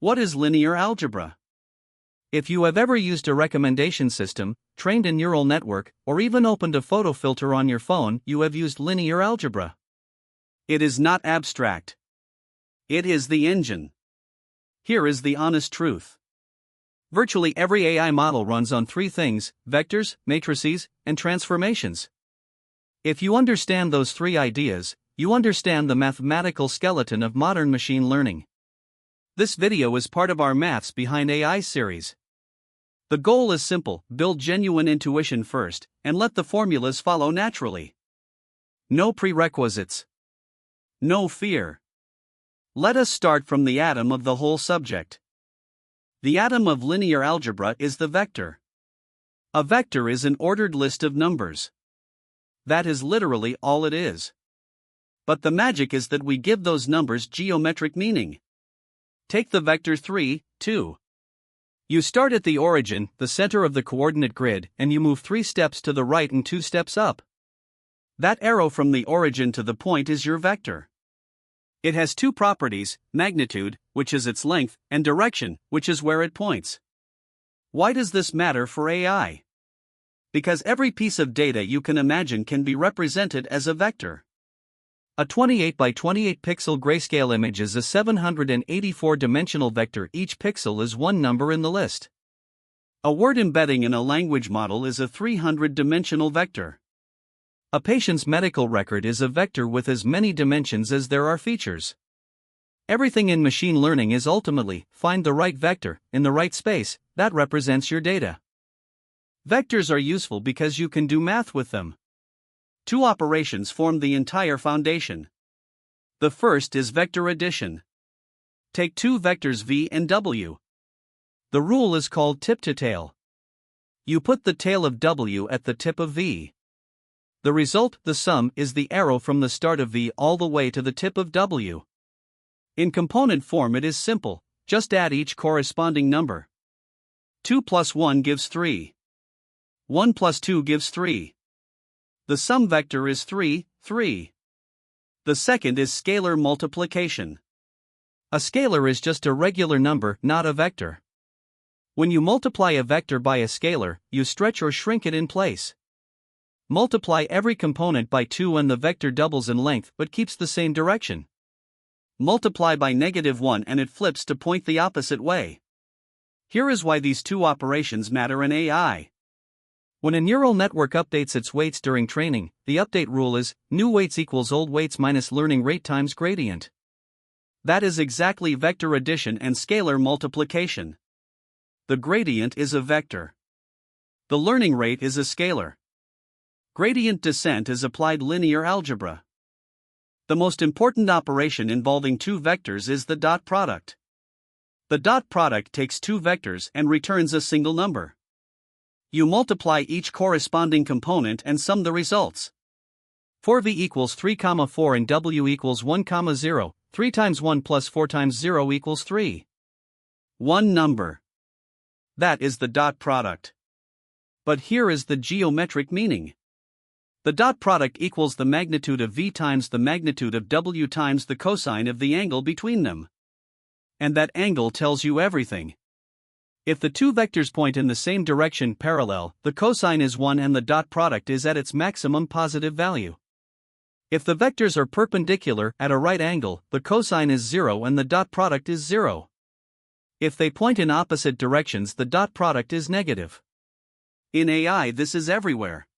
What is linear algebra? If you have ever used a recommendation system, trained a neural network, or even opened a photo filter on your phone, you have used linear algebra. It is not abstract. It is the engine. Here is the honest truth. Virtually every AI model runs on three things: vectors, matrices, and transformations. If you understand those three ideas, you understand the mathematical skeleton of modern machine learning. This video is part of our Maths Behind AI series. The goal is simple: build genuine intuition first, and let the formulas follow naturally. No prerequisites. No fear. Let us start from the atom of the whole subject. The atom of linear algebra is the vector. A vector is an ordered list of numbers. That is literally all it is. But the magic is that we give those numbers geometric meaning. Take the vector 3, 2. You start at the origin, the center of the coordinate grid, and you move 3 steps to the right and 2 steps up. That arrow from the origin to the point is your vector. It has two properties: magnitude, which is its length, and direction, which is where it points. Why does this matter for AI? Because every piece of data you can imagine can be represented as a vector. A 28 by 28 pixel grayscale image is a 784-dimensional vector. Each pixel is one number in the list. A word embedding in a language model is a 300-dimensional vector. A patient's medical record is a vector with as many dimensions as there are features. Everything in machine learning is ultimately, find the right vector, in the right space, that represents your data. Vectors are useful because you can do math with them. Two operations form the entire foundation. The first is vector addition. Take two vectors v and w. The rule is called tip to tail. You put the tail of w at the tip of v. The result, the sum, is the arrow from the start of v all the way to the tip of w. In component form it is simple: just add each corresponding number. 2 plus 1 gives 3. 1 plus 2 gives 3. The sum vector is 3, 3. The second is scalar multiplication. A scalar is just a regular number, not a vector. When you multiply a vector by a scalar, you stretch or shrink it in place. Multiply every component by 2 and the vector doubles in length but keeps the same direction. Multiply by -1 and it flips to point the opposite way. Here is why these two operations matter in AI. When a neural network updates its weights during training, the update rule is, new weights equals old weights minus learning rate times gradient. That is exactly vector addition and scalar multiplication. The gradient is a vector. The learning rate is a scalar. Gradient descent is applied linear algebra. The most important operation involving two vectors is the dot product. The dot product takes two vectors and returns a single number. You multiply each corresponding component and sum the results. 4v equals 3, 4 and w equals 1, 0. 3 times 1 plus 4 times 0 equals 3. One number. That is the dot product. But here is the geometric meaning. The dot product equals the magnitude of v times the magnitude of w times the cosine of the angle between them. And that angle tells you everything. If the two vectors point in the same direction parallel, the cosine is 1 and the dot product is at its maximum positive value. If the vectors are perpendicular at a right angle, the cosine is 0 and the dot product is 0. If they point in opposite directions, the dot product is negative. In AI, this is everywhere.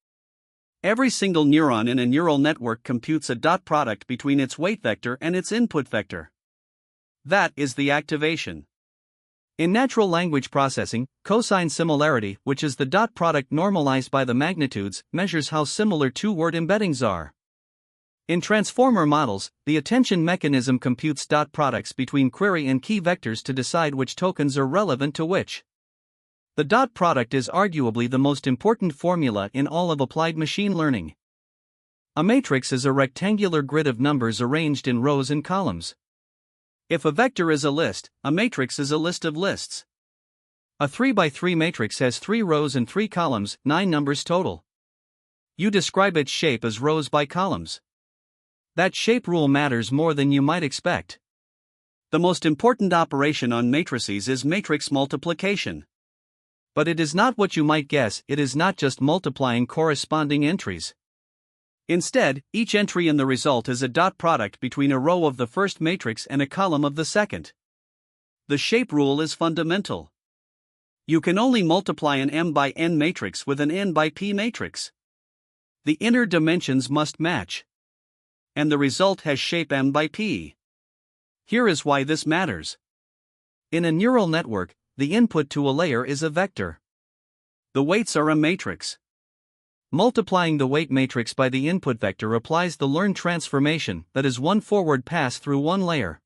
Every single neuron in a neural network computes a dot product between its weight vector and its input vector. That is the activation. In natural language processing, cosine similarity, which is the dot product normalized by the magnitudes, measures how similar two word embeddings are. In transformer models, the attention mechanism computes dot products between query and key vectors to decide which tokens are relevant to which. The dot product is arguably the most important formula in all of applied machine learning. A matrix is a rectangular grid of numbers arranged in rows and columns. If a vector is a list, a matrix is a list of lists. A 3 by 3 matrix has 3 rows and 3 columns, 9 numbers total. You describe its shape as rows by columns. That shape rule matters more than you might expect. The most important operation on matrices is matrix multiplication. But it is not what you might guess. It is not just multiplying corresponding entries. Instead, each entry in the result is a dot product between a row of the first matrix and a column of the second. The shape rule is fundamental. You can only multiply an m by n matrix with an n by p matrix. The inner dimensions must match. And the result has shape m by p. Here is why this matters. In a neural network, the input to a layer is a vector. The weights are a matrix. Multiplying the weight matrix by the input vector applies the learned transformation, that is one forward pass through one layer.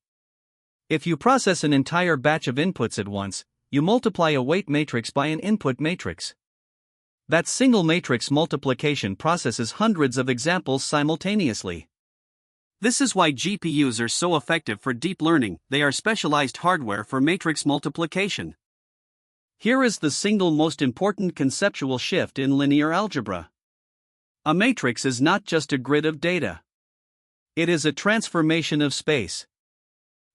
If you process an entire batch of inputs at once, you multiply a weight matrix by an input matrix. That single matrix multiplication processes hundreds of examples simultaneously. This is why GPUs are so effective for deep learning. They are specialized hardware for matrix multiplication. Here is the single most important conceptual shift in linear algebra. A matrix is not just a grid of data. It is a transformation of space.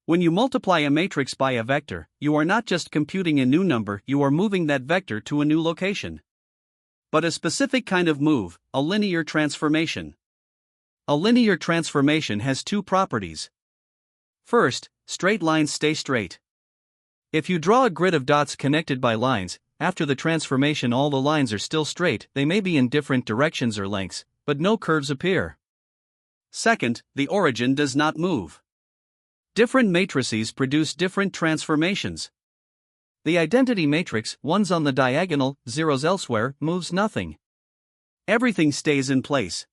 When you multiply a matrix by a vector, you are not just computing a new number, you are moving that vector to a new location. But a specific kind of move, a linear transformation. A linear transformation has two properties. First, straight lines stay straight. If you draw a grid of dots connected by lines, after the transformation all the lines are still straight. They may be in different directions or lengths, but no curves appear. Second, the origin does not move. Different matrices produce different transformations. The identity matrix, ones on the diagonal, zeros elsewhere, moves nothing. Everything stays in place.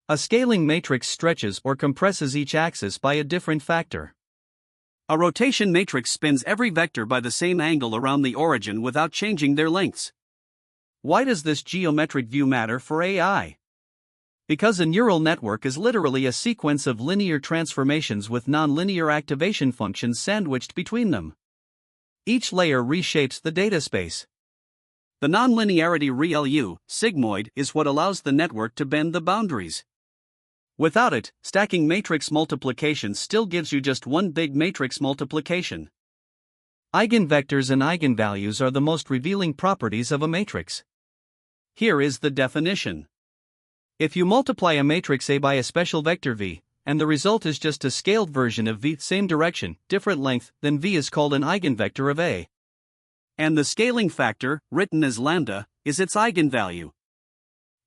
A scaling matrix stretches or compresses each axis by a different factor. A rotation matrix spins every vector by the same angle around the origin without changing their lengths. Why does this geometric view matter for AI? Because a neural network is literally a sequence of linear transformations with nonlinear activation functions sandwiched between them. Each layer reshapes the data space. The nonlinearity ReLU, sigmoid, is what allows the network to bend the boundaries. Without it, stacking matrix multiplication still gives you just one big matrix multiplication. Eigenvectors and eigenvalues are the most revealing properties of a matrix. Here is the definition. If you multiply a matrix A by a special vector V, and the result is just a scaled version of V, same direction, different length, then V is called an eigenvector of A. And the scaling factor, written as lambda, is its eigenvalue.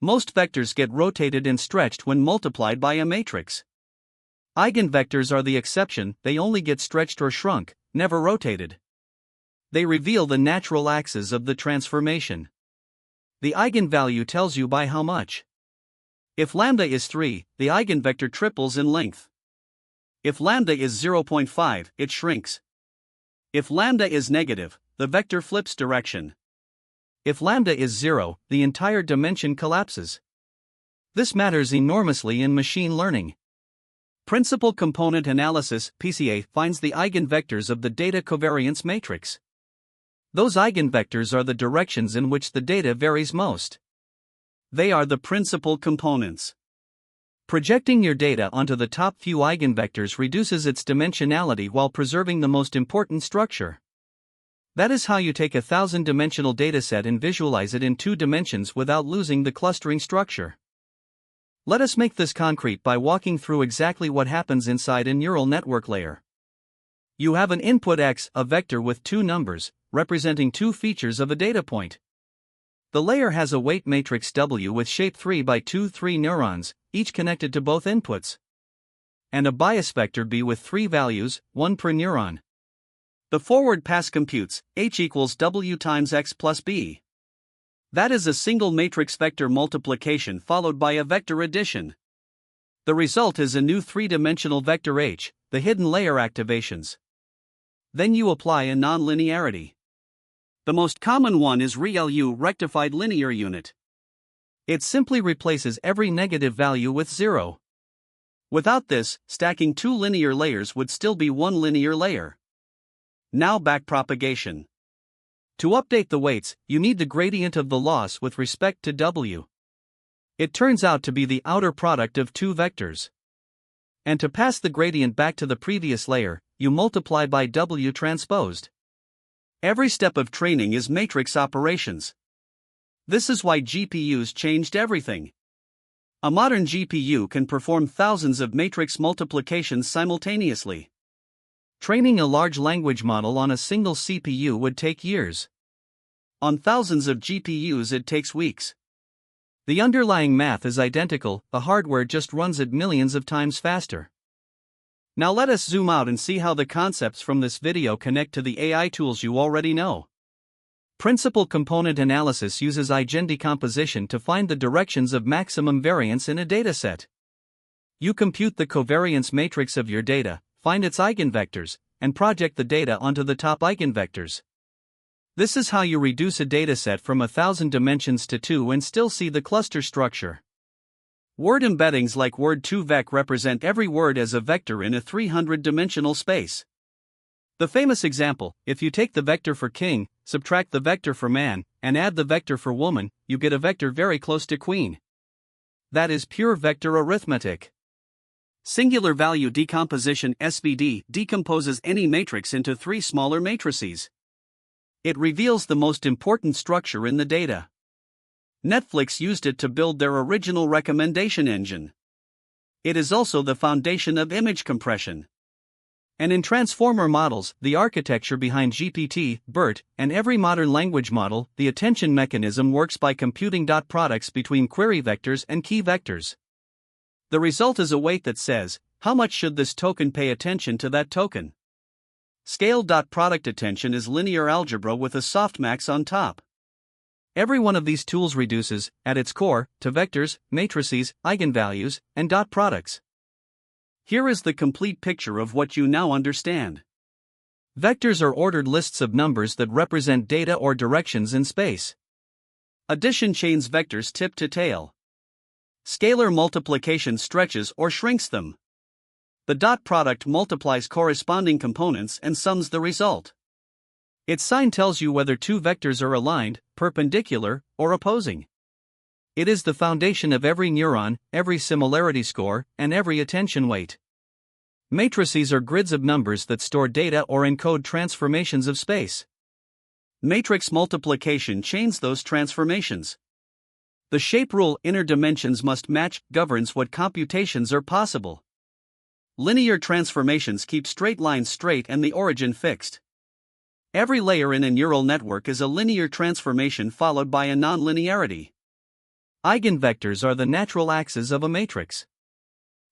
Most vectors get rotated and stretched when multiplied by a matrix. Eigenvectors are the exception, they only get stretched or shrunk, never rotated. They reveal the natural axis of the transformation. The eigenvalue tells you by how much. If lambda is 3, the eigenvector triples in length. If lambda is 0.5, it shrinks. If lambda is negative, the vector flips direction. If lambda is 0, the entire dimension collapses. This matters enormously in machine learning. Principal component analysis (PCA) finds the eigenvectors of the data covariance matrix. Those eigenvectors are the directions in which the data varies most. They are the principal components. Projecting your data onto the top few eigenvectors reduces its dimensionality while preserving the most important structure. That is how you take a 1,000-dimensional dataset and visualize it in 2 dimensions without losing the clustering structure. Let us make this concrete by walking through exactly what happens inside a neural network layer. You have an input X, a vector with 2 numbers, representing 2 features of a data point. The layer has a weight matrix W with shape 3 by 2 3 neurons, each connected to both inputs. And a bias vector B with 3 values, 1 per neuron. The forward pass computes, H equals W times X plus B. That is a single matrix vector multiplication followed by a vector addition. The result is a new 3-dimensional vector H, the hidden layer activations. Then you apply a nonlinearity. The most common one is ReLU, rectified linear unit. It simply replaces every negative value with 0. Without this, stacking 2 linear layers would still be 1 linear layer. Now backpropagation. To update the weights, you need the gradient of the loss with respect to W. It turns out to be the outer product of 2 vectors. And to pass the gradient back to the previous layer, you multiply by W transposed. Every step of training is matrix operations. This is why GPUs changed everything. A modern GPU can perform thousands of matrix multiplications simultaneously. Training a large language model on a single CPU would take years. On thousands of GPUs, it takes weeks. The underlying math is identical, the hardware just runs it millions of times faster. Now let us zoom out and see how the concepts from this video connect to the AI tools you already know. Principal component analysis uses eigen decomposition to find the directions of maximum variance in a dataset. You compute the covariance matrix of your data, find its eigenvectors, and project the data onto the top eigenvectors. This is how you reduce a dataset from 1,000 dimensions to 2 and still see the cluster structure. Word embeddings like word2vec represent every word as a vector in a 300-dimensional space. The famous example: if you take the vector for king, subtract the vector for man, and add the vector for woman, you get a vector very close to queen. That is pure vector arithmetic. Singular value decomposition (SVD) decomposes any matrix into 3 smaller matrices. It reveals the most important structure in the data. Netflix used it to build their original recommendation engine. It is also the foundation of image compression. And in transformer models, the architecture behind GPT, BERT, and every modern language model, the attention mechanism works by computing dot products between query vectors and key vectors. The result is a weight that says, how much should this token pay attention to that token? Scale dot product attention is linear algebra with a softmax on top. Every one of these tools reduces, at its core, to vectors, matrices, eigenvalues, and dot products. Here is the complete picture of what you now understand. Vectors are ordered lists of numbers that represent data or directions in space. Addition chains vectors tip to tail. Scalar multiplication stretches or shrinks them. The dot product multiplies corresponding components and sums the result. Its sign tells you whether 2 vectors are aligned, perpendicular, or opposing. It is the foundation of every neuron, every similarity score, and every attention weight. Matrices are grids of numbers that store data or encode transformations of space. Matrix multiplication chains those transformations. The shape rule inner dimensions must match governs what computations are possible. Linear transformations keep straight lines straight and the origin fixed. Every layer in a neural network is a linear transformation followed by a nonlinearity. Eigenvectors are the natural axes of a matrix.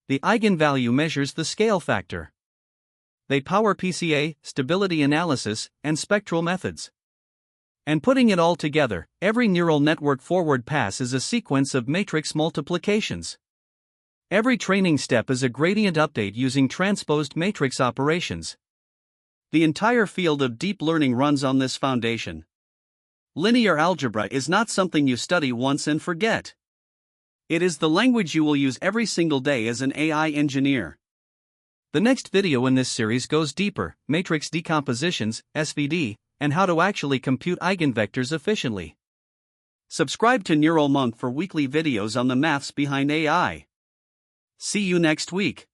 The eigenvalue measures the scale factor. They power PCA, stability analysis, and spectral methods. And putting it all together, every neural network forward pass is a sequence of matrix multiplications. Every training step is a gradient update using transposed matrix operations. The entire field of deep learning runs on this foundation. Linear algebra is not something you study once and forget. It is the language you will use every single day as an AI engineer. The next video in this series goes deeper: matrix decompositions, SVD, and how to actually compute eigenvectors efficiently. Subscribe to Neural Monk for weekly videos on the maths behind AI. See you next week.